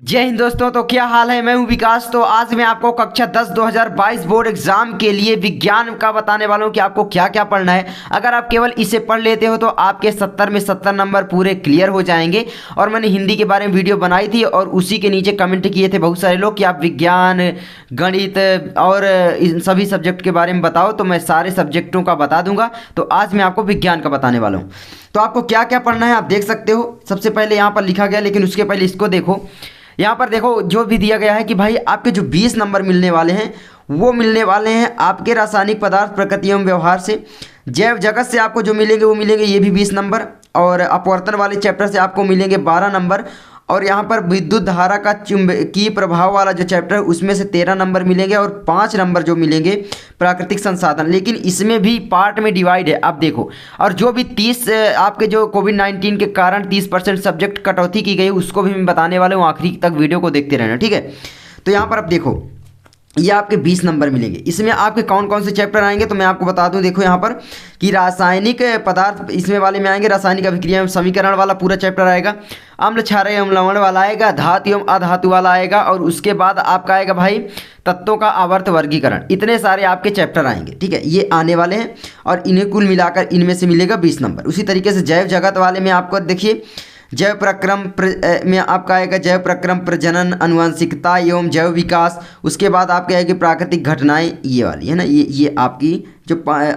जय हिंद दोस्तों। तो क्या हाल है, मैं हूं विकास। तो आज मैं आपको कक्षा 10 2022 बोर्ड एग्जाम के लिए विज्ञान का बताने वाला हूं कि आपको क्या क्या पढ़ना है। अगर आप केवल इसे पढ़ लेते हो तो आपके 70 में 70 नंबर पूरे क्लियर हो जाएंगे। और मैंने हिंदी के बारे में वीडियो बनाई थी और उसी के नीचे कमेंट किए थे बहुत सारे लोग कि आप विज्ञान, गणित और इन सभी सब्जेक्ट के बारे में बताओ। तो मैं सारे सब्जेक्टों का बता दूंगा। तो आज मैं आपको विज्ञान का बताने वाला हूँ। तो आपको क्या क्या पढ़ना है आप देख सकते हो। सबसे पहले यहाँ पर लिखा गया, लेकिन उसके पहले इसको देखो। यहाँ पर देखो जो भी दिया गया है कि भाई आपके जो 20 नंबर मिलने वाले हैं वो मिलने वाले हैं आपके रासायनिक पदार्थ, प्रकृति एवं व्यवहार से। जैव जगत से आपको जो मिलेंगे वो मिलेंगे ये भी 20 नंबर। और अपवर्तन वाले चैप्टर से आपको मिलेंगे 12 नंबर। और यहाँ पर विद्युत धारा का चुंबकीय प्रभाव वाला जो चैप्टर है उसमें से 13 नंबर मिलेंगे और 5 नंबर जो मिलेंगे प्राकृतिक संसाधन। लेकिन इसमें भी पार्ट में डिवाइड है, आप देखो। और जो भी 30 आपके जो कोविड-19 के कारण 30% सब्जेक्ट कटौती की गई उसको भी मैं बताने वाला हूँ। आखिरी तक वीडियो को देखते रहना, ठीक है। तो यहाँ पर आप देखो ये आपके 20 नंबर मिलेंगे। इसमें आपके कौन कौन से चैप्टर आएंगे तो मैं आपको बता दूं। देखो यहाँ पर कि रासायनिक पदार्थ इसमें वाले में आएंगे, रासायनिक अभिक्रिया एवं समीकरण वाला पूरा चैप्टर आएगा। अम्ल, क्षार एवं लवण वाला आएगा। धातु एवं अधातु वाला आएगा। और उसके बाद आपका आएगा भाई तत्वों का आवर्त वर्गीकरण। इतने सारे आपके चैप्टर आएंगे, ठीक है। ये आने वाले हैं और इन्हें कुल मिलाकर इनमें से मिलेगा 20 नंबर। उसी तरीके से जैव जगत वाले में आपको देखिए जैव प्रक्रम में आपका आएगा जैव प्रक्रम, प्रजनन, आनुवंशिकता एवं जैव विकास। उसके बाद आपके आएगी प्राकृतिक घटनाएं, ये वाली है ना, ये आपकी जो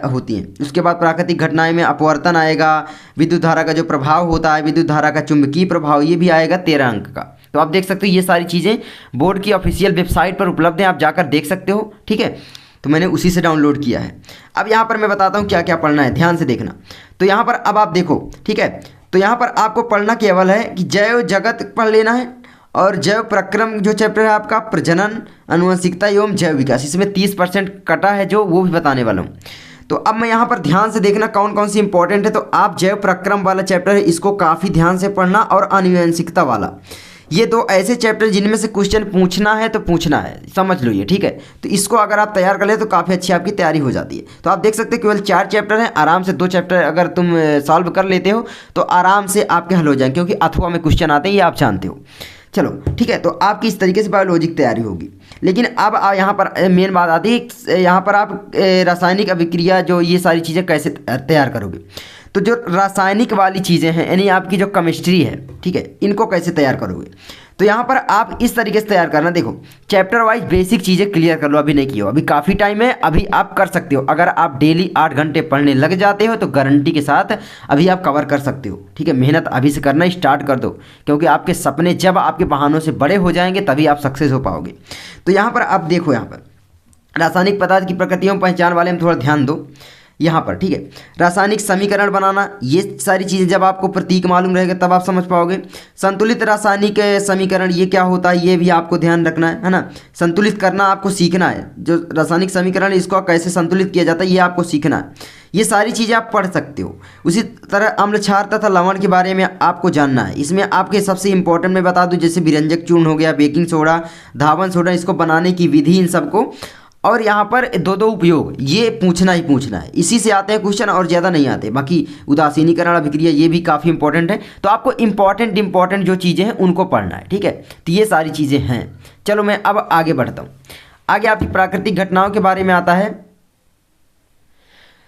होती हैं। उसके बाद प्राकृतिक घटनाएं में अपवर्तन आएगा, विद्युत धारा का जो प्रभाव होता है, विद्युत धारा का चुंबकीय प्रभाव, ये भी आएगा 13 अंक का। तो आप देख सकते हो ये सारी चीज़ें बोर्ड की ऑफिशियल वेबसाइट पर उपलब्ध हैं, आप जाकर देख सकते हो, ठीक है। तो मैंने उसी से डाउनलोड किया है। अब यहाँ पर मैं बताता हूँ क्या क्या पढ़ना है, ध्यान से देखना। तो यहाँ पर अब आप देखो, ठीक है। तो यहाँ पर आपको पढ़ना केवल है कि जैव जगत पढ़ लेना है और जैव प्रक्रम जो चैप्टर है आपका, प्रजनन, आनुवंशिकता एवं जैव विकास, इसमें 30% कटा है जो, वो भी बताने वाला हूँ। तो अब मैं यहाँ पर ध्यान से देखना कौन कौन सी इंपॉर्टेंट है। तो आप जैव प्रक्रम वाला चैप्टर है इसको काफ़ी ध्यान से पढ़ना, और आनुवंशिकता वाला, ये दो ऐसे चैप्टर जिनमें से क्वेश्चन पूछना है तो पूछना है, समझ लो ये, ठीक है। तो इसको अगर आप तैयार कर ले तो काफ़ी अच्छी आपकी तैयारी हो जाती है। तो आप देख सकते हो केवल 4 चैप्टर हैं, आराम से 2 चैप्टर अगर तुम सॉल्व कर लेते हो तो आराम से आपके हल हो जाएंगे, क्योंकि अथवा में क्वेश्चन आते हैं, ये आप जानते हो। चलो ठीक है, तो आपकी इस तरीके से बायोलॉजिक तैयारी होगी। लेकिन अब यहाँ पर मेन बात आती है, यहाँ पर आप रासायनिक अभिक्रिया जो ये सारी चीज़ें कैसे तैयार करोगे। तो जो रासायनिक वाली चीज़ें हैं यानी आपकी जो केमिस्ट्री है, ठीक है, इनको कैसे तैयार करोगे। तो यहाँ पर आप इस तरीके से तैयार करना। देखो चैप्टर वाइज बेसिक चीज़ें क्लियर कर लो, अभी नहीं किया हो, अभी काफ़ी टाइम है, अभी आप कर सकते हो। अगर आप डेली 8 घंटे पढ़ने लग जाते हो तो गारंटी के साथ अभी आप कवर कर सकते हो, ठीक है। मेहनत अभी से करना स्टार्ट कर दो, क्योंकि आपके सपने जब आपके बहानों से बड़े हो जाएंगे तभी आप सक्सेस हो पाओगे। तो यहाँ पर आप देखो, यहाँ पर रासायनिक पदार्थ की प्रकृतियों पहचान वाले में थोड़ा ध्यान दो यहाँ पर, ठीक है। रासायनिक समीकरण बनाना, ये सारी चीज़ें जब आपको प्रतीक मालूम रहेगा तब आप समझ पाओगे। संतुलित रासायनिक समीकरण ये क्या होता है ये भी आपको ध्यान रखना है ना। संतुलित करना आपको सीखना है, जो रासायनिक समीकरण इसको कैसे संतुलित किया जाता है ये आपको सीखना है। ये सारी चीज़ें आप पढ़ सकते हो। उसी तरह अम्ल, क्षार तथा लवण के बारे में आपको जानना है। इसमें आपके सबसे इंपॉर्टेंट मैं बता दूं, जैसे विरंजक चूर्ण हो गया, बेकिंग सोडा, धावन सोडा, इसको बनाने की विधि, इन सबको। और यहाँ पर दो उपयोग, ये पूछना ही पूछना है, इसी से आते हैं क्वेश्चन और ज़्यादा नहीं आते। बाकी उदासीनीकरण अभिक्रिया ये भी काफ़ी इंपॉर्टेंट है। तो आपको इंपॉर्टेंट जो चीज़ें हैं उनको पढ़ना है, ठीक है। तो ये सारी चीज़ें हैं। चलो मैं अब आगे बढ़ता हूँ। आगे आपकी प्राकृतिक घटनाओं के बारे में आता है।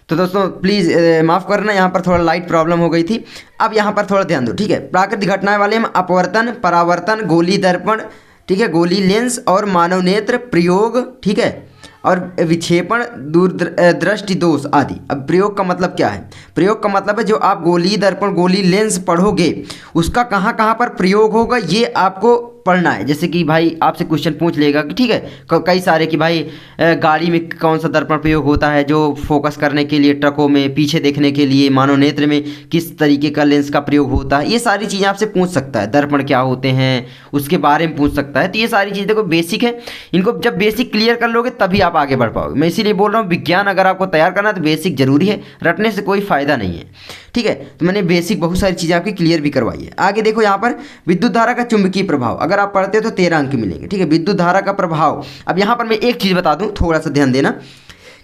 तो दोस्तों प्लीज़ माफ़ करना, यहाँ पर थोड़ा लाइट प्रॉब्लम हो गई थी। अब यहाँ पर थोड़ा ध्यान दो, ठीक है। प्राकृतिक घटनाएं वाले में अपवर्तन, परावर्तन, गोली दर्पण, ठीक है, गोली लेंस और मानव नेत्र प्रयोग, ठीक है, और विक्षेपण, दूरदृष्टि दोष आदि। अब प्रयोग का मतलब क्या है। प्रयोग का मतलब है जो आप गोली दर्पण, गोली लेंस पढ़ोगे उसका कहाँ कहाँ पर प्रयोग होगा ये आपको पढ़ना है। जैसे कि भाई आपसे क्वेश्चन पूछ लेगा कि ठीक है कई सारे कि भाई गाड़ी में कौन सा दर्पण प्रयोग होता है, जो फोकस करने के लिए, ट्रकों में पीछे देखने के लिए, मानव नेत्र में किस तरीके का लेंस का प्रयोग होता है, ये सारी चीज़ें आपसे पूछ सकता है। दर्पण क्या होते हैं उसके बारे में पूछ सकता है। तो ये सारी चीज़ें देखो बेसिक है, इनको जब बेसिक क्लियर कर लोगे तभी आप आगे बढ़ पाओगे। मैं इसीलिए बोल रहा हूँ विज्ञान अगर आपको तैयार करना है तो बेसिक जरूरी है, रटने से कोई फ़ायदा नहीं है, ठीक है। तो मैंने बेसिक बहुत सारी चीज़ें आपकी क्लियर भी करवाई है। आगे देखो यहाँ पर विद्युत धारा का चुंबकीय प्रभाव, अगर आप पढ़ते हो तो 13 अंक मिलेंगे, ठीक है। विद्युत धारा का प्रभाव, अब यहाँ पर मैं एक चीज़ बता दूँ, थोड़ा सा ध्यान देना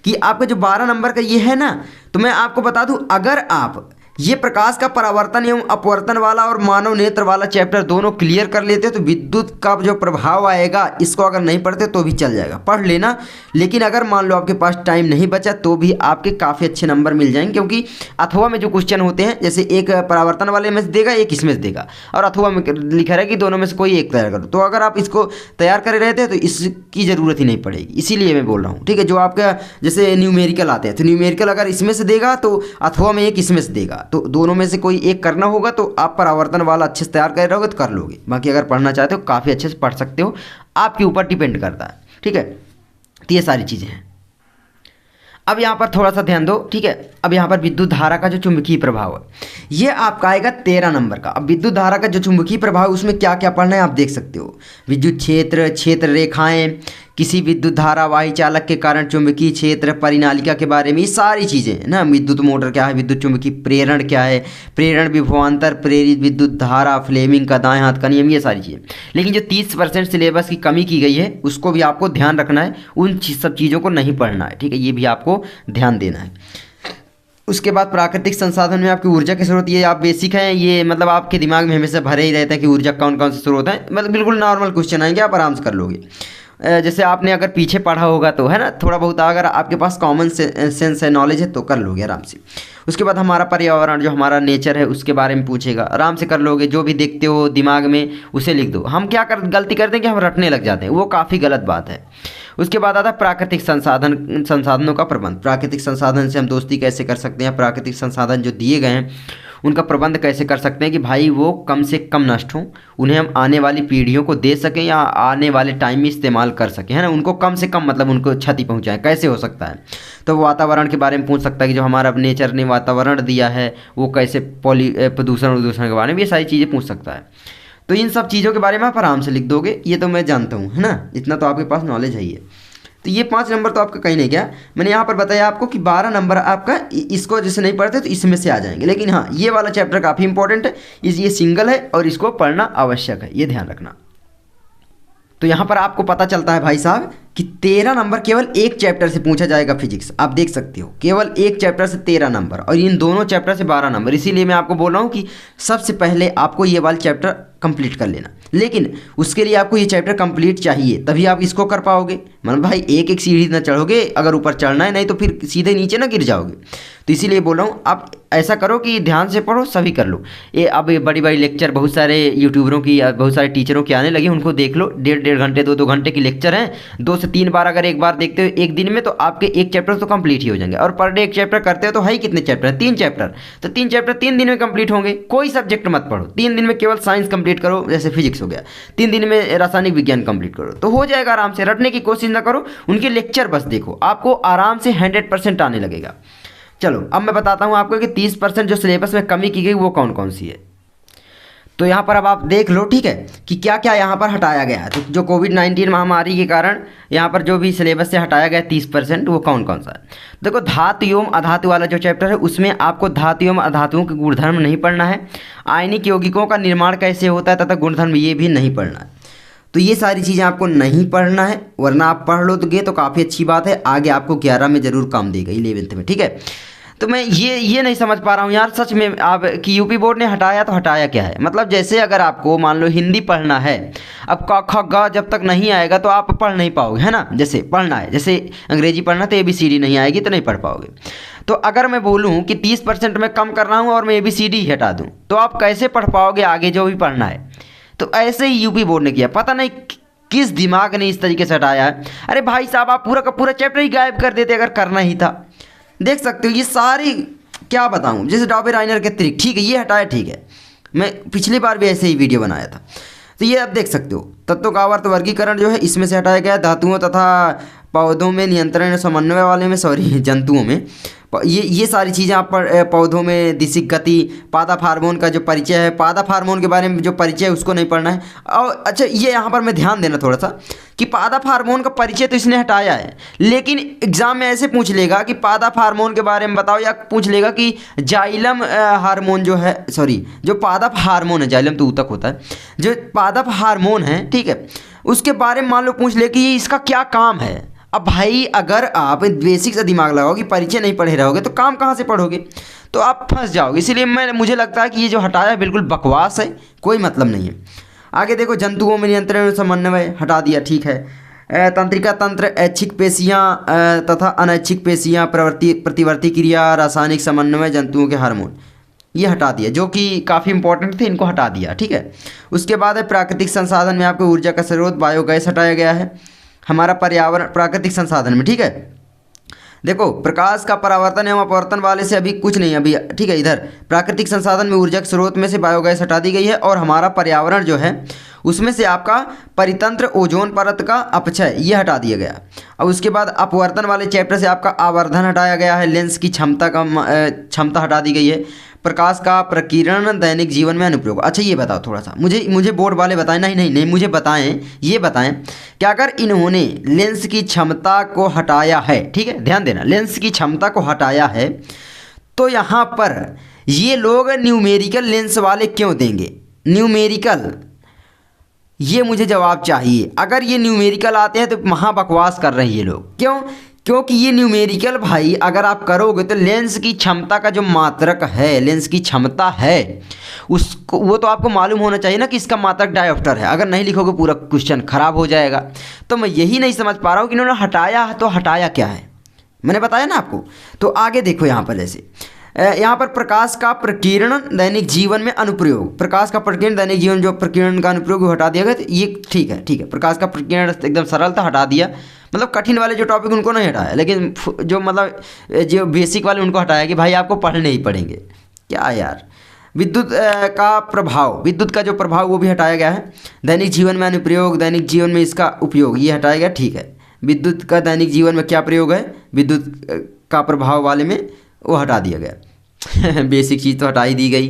कि आपका जो 12 नंबर का ये है ना, तो मैं आपको बता दूँ अगर आप ये प्रकाश का परावर्तन एवं अपवर्तन वाला और मानव नेत्र वाला चैप्टर दोनों क्लियर कर लेते हो तो विद्युत का जो प्रभाव आएगा इसको अगर नहीं पढ़ते तो भी चल जाएगा, पढ़ लेना। लेकिन अगर मान लो आपके पास टाइम नहीं बचा तो भी आपके काफ़ी अच्छे नंबर मिल जाएंगे, क्योंकि अथवा में जो क्वेश्चन होते हैं जैसे एक परावर्तन वाले में से देगा, एक इसमें से देगा, और अथवा में लिखा रहेगा कि दोनों में से कोई एक तैयार करो। तो अगर आप इसको तैयार करे रहते हैं तो इसकी ज़रूरत ही नहीं पड़ेगी, इसीलिए मैं बोल रहा हूँ। ठीक है, जो आपका जैसे न्यूमेरिकल आते हैं तो न्यूमेरिकल अगर इसमें से देगा तो अथवा में एक इसमें से देगा, तो दोनों में से कोई एक करना होगा। तो आप परावर्तन वाला अच्छे से तैयार कर रहोगे तो कर लोगे। बाकी अगर पढ़ना चाहते हो काफ़ी अच्छे से पढ़ सकते हो, आपके ऊपर डिपेंड करता है। ठीक है, तो ये सारी चीज़ें हैं। अब यहाँ पर थोड़ा सा ध्यान दो। ठीक है, अब यहाँ पर विद्युत धारा का जो चुंबकीय प्रभाव है ये आपका आएगा 13 नंबर का। अब विद्युत धारा का जो चुंबकीय प्रभाव है उसमें क्या क्या पढ़ना है आप देख सकते हो। विद्युत क्षेत्र, क्षेत्र रेखाएं, किसी विद्युत धारावाही चालक के कारण चुंबकीय क्षेत्र, परिनालिका के बारे में, ये सारी चीज़ें है ना। विद्युत मोटर क्या है, विद्युत चुंबकीय प्रेरण क्या है, प्रेरण विभवांतर, प्रेरित विद्युत धारा, फ्लेमिंग का दाएं हाथ का नियम, ये सारी चीज़ें। लेकिन जो 30% सिलेबस की कमी की गई है उसको भी आपको ध्यान रखना है, उन सब चीज़ों को नहीं पढ़ना है। ठीक है, ये भी आपको ध्यान देना है। उसके बाद प्राकृतिक संसाधन में आपकी ऊर्जा के स्रोत, ये आप बेसिक हैं, ये मतलब आपके दिमाग में हमेशा भरे ही रहते हैं कि ऊर्जा कौन कौन से स्रोत हैं। मतलब बिल्कुल नॉर्मल क्वेश्चन आएंगे, आप आराम से कर लोगे। जैसे आपने अगर पीछे पढ़ा होगा तो है ना, थोड़ा बहुत अगर आपके पास कॉमन सेंस है, नॉलेज है तो कर लोगे आराम से। उसके बाद हमारा पर्यावरण, जो हमारा नेचर है उसके बारे में पूछेगा, आराम से कर लोगे। जो भी देखते हो दिमाग में उसे लिख दो। हम क्या गलती करते हैं कि हम रटने लग जाते हैं, वो काफ़ी गलत बात है। उसके बाद आता है प्राकृतिक संसाधनों का प्रबंध। प्राकृतिक संसाधन से हम दोस्ती कैसे कर सकते हैं, प्राकृतिक संसाधन जो दिए गए हैं उनका प्रबंध कैसे कर सकते हैं कि भाई वो कम से कम नष्ट हों, उन्हें हम आने वाली पीढ़ियों को दे सकें या आने वाले टाइम में इस्तेमाल कर सकें, है ना। उनको कम से कम मतलब उनको क्षति पहुंचाएं, कैसे हो सकता है। तो वातावरण के बारे में पूछ सकता है कि जो हमारा नेचर ने वातावरण दिया है वो कैसे प्रदूषण के बारे में, ये सारी चीज़ें पूछ सकता है। तो इन सब चीज़ों के बारे में आप आराम से लिख दोगे, ये तो मैं जानता हूँ, है ना, इतना तो आपके पास नॉलेज है ही है। तो ये 5 नंबर तो आपका कहीं नहीं गया। मैंने यहाँ पर बताया आपको कि 12 नंबर आपका इसको जैसे नहीं पढ़ते तो इसमें से आ जाएंगे। लेकिन हाँ, ये वाला चैप्टर काफ़ी इंपॉर्टेंट है, ये सिंगल है और इसको पढ़ना आवश्यक है, ये ध्यान रखना। तो यहाँ पर आपको पता चलता है भाई साहब कि 13 नंबर केवल एक चैप्टर से पूछा जाएगा फिजिक्स। आप देख सकते हो केवल एक चैप्टर से 13 नंबर और इन दोनों चैप्टर से 12 नंबर। इसीलिए मैं आपको बोल रहा हूँ कि सबसे पहले आपको ये वाला चैप्टर कंप्लीट कर लेना। लेकिन उसके लिए आपको ये चैप्टर कंप्लीट चाहिए, तभी आप इसको कर पाओगे। मतलब भाई एक एक सीढ़ी ना चढ़ोगे अगर ऊपर चढ़ना है, नहीं तो फिर सीधे नीचे ना गिर जाओगे। तो इसीलिए बोल रहा हूँ आप ऐसा करो कि ध्यान से पढ़ो, सभी कर लो। ये अब ये बड़ी बड़ी लेक्चर बहुत सारे यूट्यूबरों की, बहुत सारे टीचरों की आने लगी, उनको देख लो। 1.5 घंटे 2 घंटे की लेक्चर हैं, 2 से 3 बार अगर एक बार देखते हो एक दिन में तो आपके एक चैप्टर तो कंप्लीट ही हो जाएंगे। और पर डे एक चैप्टर करते हो तो है ही कितने चैप्टर है, 3 चैप्टर। तो 3 चैप्टर 3 दिन में कंप्लीट होंगे। कोई सब्जेक्ट मत पढ़ो, 3 दिन में केवल साइंस कंप्लीट करो, जैसे फिजिक्स हो गया, 3 दिन में रासायनिक विज्ञान कंप्लीट करो तो हो जाएगा आराम से। रटने की कोशिश ना करो, उनके लेक्चर बस देखो, आपको आराम से 100% आने लगेगा। चलो अब मैं बताता हूँ आपको कि 30% जो सिलेबस में कमी की गई वो कौन कौन सी है। तो यहाँ पर अब आप देख लो, ठीक है, कि क्या क्या यहाँ पर हटाया गया है। तो जो कोविड-19 महामारी के कारण यहाँ पर जो भी सिलेबस से हटाया गया 30% वो कौन कौन सा है। देखो धातु एवं अधातु वाला जो चैप्टर है उसमें आपको धातु एवं अधातुओं के गुणधर्म नहीं पढ़ना है। आयनिक यौगिकों का निर्माण कैसे होता है तथा गुणधर्म ये भी नहीं पढ़ना है। तो ये सारी चीज़ें आपको नहीं पढ़ना है, वरना आप पढ़ लो तो काफ़ी अच्छी बात है, आगे आपको 11 में ज़रूर काम देगा, 11th में। ठीक है, तो मैं ये नहीं समझ पा रहा हूँ यार सच में आप कि यूपी बोर्ड ने हटाया तो हटाया क्या है। मतलब जैसे अगर आपको मान लो हिंदी पढ़ना है, अब क ख ग जब तक नहीं आएगा तो आप पढ़ नहीं पाओगे, है ना। जैसे पढ़ना है, जैसे अंग्रेजी पढ़ना तो ABCD नहीं आएगी तो नहीं पढ़ पाओगे। तो अगर मैं बोलूँ कि 30% में कम कर रहा हूँ और मैं ABCD ही हटा दूँ तो आप कैसे पढ़ पाओगे आगे जो भी पढ़ना है। तो ऐसे ही यूपी बोर्ड ने किया, पता नहीं किस दिमाग ने इस तरीके से हटाया है। अरे भाई साहब आप पूरा का पूरा चैप्टर ही गायब कर देते अगर करना ही था। देख सकते हो ये सारी क्या बताऊं, जैसे डॉबे राइनर के ट्रिक, ठीक है ये हटाया, ठीक है, मैं पिछली बार भी ऐसे ही वीडियो बनाया था। तो ये आप देख सकते हो तत्वों का आवर्त वर्गीकरण जो है इसमें से हटाया गया। धातुओं तथा पौधों में नियंत्रण समन्वय वाले में, सॉरी जंतुओं में, ये सारी चीज़ें आप पौधों में दिशिक गति, पादप हार्मोन का जो परिचय है, पादप हार्मोन के बारे में जो परिचय है उसको नहीं पढ़ना है। और अच्छा ये यहाँ पर मैं ध्यान देना थोड़ा सा कि पादप हार्मोन का परिचय तो इसने हटाया है, लेकिन एग्जाम में ऐसे पूछ लेगा कि पादप हार्मोन के बारे में बताओ, या पूछ लेगा कि जाइलम हार्मोन जो है, सॉरी जो पादप हार्मोन है, जाइलम तो ऊतक होता है, जो पादप हार्मोन है, ठीक है, उसके बारे में मान लो पूछ ले कि ये इसका क्या काम है। अब भाई अगर आप बेसिक से दिमाग लगाओगे, परिचय नहीं पढ़े रहोगे तो काम कहाँ से पढ़ोगे, तो आप फंस जाओगे। इसीलिए मुझे लगता है कि ये जो हटाया है बिल्कुल बकवास है, कोई मतलब नहीं है। आगे देखो, जंतुओं में नियंत्रण और समन्वय हटा दिया, ठीक है। तंत्रिका तंत्र, ऐच्छिक पेशियाँ तथा अनैच्छिक पेशियाँ, प्रतिवर्ती क्रिया, रासायनिक समन्वय, जंतुओं के हार्मोन, ये हटा दिया, जो कि काफ़ी इंपॉर्टेंट थे, इनको हटा दिया, ठीक है। उसके बाद है प्राकृतिक संसाधन में आपको ऊर्जा का स्रोत बायोगैस हटाया गया है। हमारा पर्यावरण प्राकृतिक संसाधन में, ठीक है, देखो प्रकाश का परावर्तन एवं अपवर्तन वाले से अभी कुछ नहीं अभी, ठीक है। इधर प्राकृतिक संसाधन में ऊर्जा के स्रोत में से बायोगैस हटा दी गई है, और हमारा पर्यावरण जो है उसमें से आपका परितंत्र, ओजोन परत का अपक्षय, ये हटा दिया गया। और उसके बाद अपवर्तन वाले चैप्टर से आपका आवर्धन हटाया गया है, लेंस की क्षमता हटा दी गई है। प्रकाश का प्रकीर्णन दैनिक जीवन में अनुप्रयोग। अच्छा ये बताओ थोड़ा सा, मुझे बोर्ड वाले बताएं, नहीं मुझे बताएं, ये बताएं कि अगर इन्होंने लेंस की क्षमता को हटाया है, ठीक है, ध्यान देना, लेंस की क्षमता को हटाया है, तो यहाँ पर ये लोग न्यूमेरिकल लेंस वाले क्यों देंगे? न्यूमेरिकल, ये मुझे जवाब चाहिए। अगर ये न्यूमेरिकल आते हैं तो महा बकवास कर रहे हैं ये लोग, क्यों? क्योंकि ये न्यूमेरिकल भाई अगर आप करोगे तो लेंस की क्षमता का जो मात्रक है, लेंस की क्षमता है उसको, वो तो आपको मालूम होना चाहिए ना कि इसका मात्रक डायोप्टर है। अगर नहीं लिखोगे पूरा क्वेश्चन खराब हो जाएगा। तो मैं यही नहीं समझ पा रहा हूँ कि इन्होंने हटाया, तो हटाया क्या है, मैंने बताया ना आपको। तो आगे देखो, यहाँ पर जैसे यहाँ पर प्रकाश का प्रकीर्णन दैनिक जीवन में अनुप्रयोग, प्रकाश का प्रकीर्णन दैनिक जीवन, जो प्रकीर्णन का अनुप्रयोग हटा दिया गया, तो ये ठीक है, प्रकाश का प्रकीर्णन एकदम सरल था, हटा दिया। मतलब कठिन वाले जो टॉपिक उनको नहीं हटाया, लेकिन जो मतलब जो बेसिक वाले उनको हटाया कि भाई आपको पढ़ने ही पड़ेंगे। क्या यार। विद्युत का प्रभाव, विद्युत का जो प्रभाव वो भी हटाया गया है। दैनिक जीवन में अनुप्रयोग, दैनिक जीवन में इसका उपयोग, ये हटाया गया, ठीक है। विद्युत का दैनिक जीवन में क्या प्रयोग है, विद्युत का प्रभाव वाले में वो हटा दिया गया। बेसिक चीज़ तो हटा ही दी गई।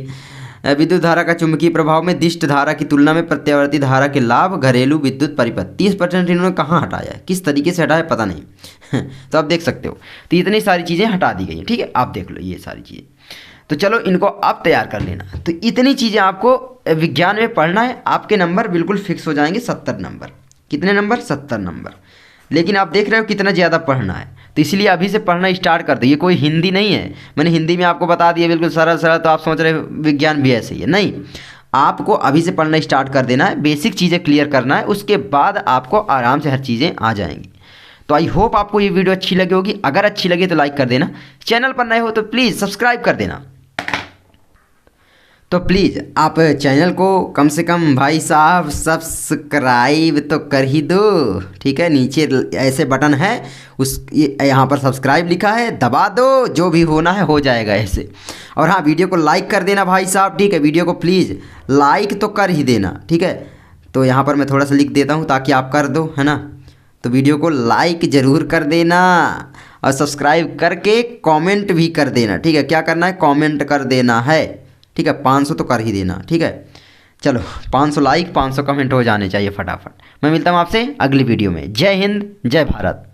विद्युत धारा का चुंबकीय प्रभाव में दिष्ट धारा की तुलना में प्रत्यावर्ती धारा के लाभ, घरेलू विद्युत परिपथ, 30% इन्होंने कहाँ हटाया है, किस तरीके से हटाया पता नहीं। तो आप देख सकते हो, तो इतनी सारी चीज़ें हटा दी गई हैं, ठीक है। आप देख लो ये सारी चीज़ें, तो चलो इनको आप तैयार कर लेना। तो इतनी चीज़ें आपको विज्ञान में पढ़ना है, आपके नंबर बिल्कुल फिक्स हो जाएंगे 70 नंबर। कितने नंबर? 70 नंबर। लेकिन आप देख रहे हो कितना ज़्यादा पढ़ना है, तो इसलिए अभी से पढ़ना स्टार्ट कर दो। ये कोई हिंदी नहीं है, मैंने हिंदी में आपको बता दिया बिल्कुल सरल सरल, तो आप सोच रहे विज्ञान भी ऐसे ही है, नहीं। आपको अभी से पढ़ना स्टार्ट कर देना है, बेसिक चीज़ें क्लियर करना है, उसके बाद आपको आराम से हर चीज़ें आ जाएंगी। तो आई होप आपको ये वीडियो अच्छी लगी होगी। अगर अच्छी लगी तो लाइक कर देना, चैनल पर नए हो तो प्लीज़ सब्सक्राइब कर देना। तो प्लीज़ आप चैनल को कम से कम भाई साहब सब्सक्राइब तो कर ही दो, ठीक है। नीचे ऐसे बटन है, उस यहाँ पर सब्सक्राइब लिखा है, दबा दो, जो भी होना है हो जाएगा ऐसे। और हाँ, वीडियो को लाइक कर देना भाई साहब, ठीक है। वीडियो को प्लीज़ लाइक तो कर ही देना, ठीक है। तो यहाँ पर मैं थोड़ा सा लिख देता हूँ ताकि आप कर दो, है ना। तो वीडियो को लाइक ज़रूर कर देना और सब्सक्राइब करके कमेंट भी कर देना, ठीक है। क्या करना है? कमेंट कर देना है, ठीक है। 500 तो कर ही देना, ठीक है। चलो 500 लाइक 500 कमेंट हो जाने चाहिए फटाफट। मैं मिलता हूँ आपसे अगली वीडियो में। जय हिंद, जय भारत।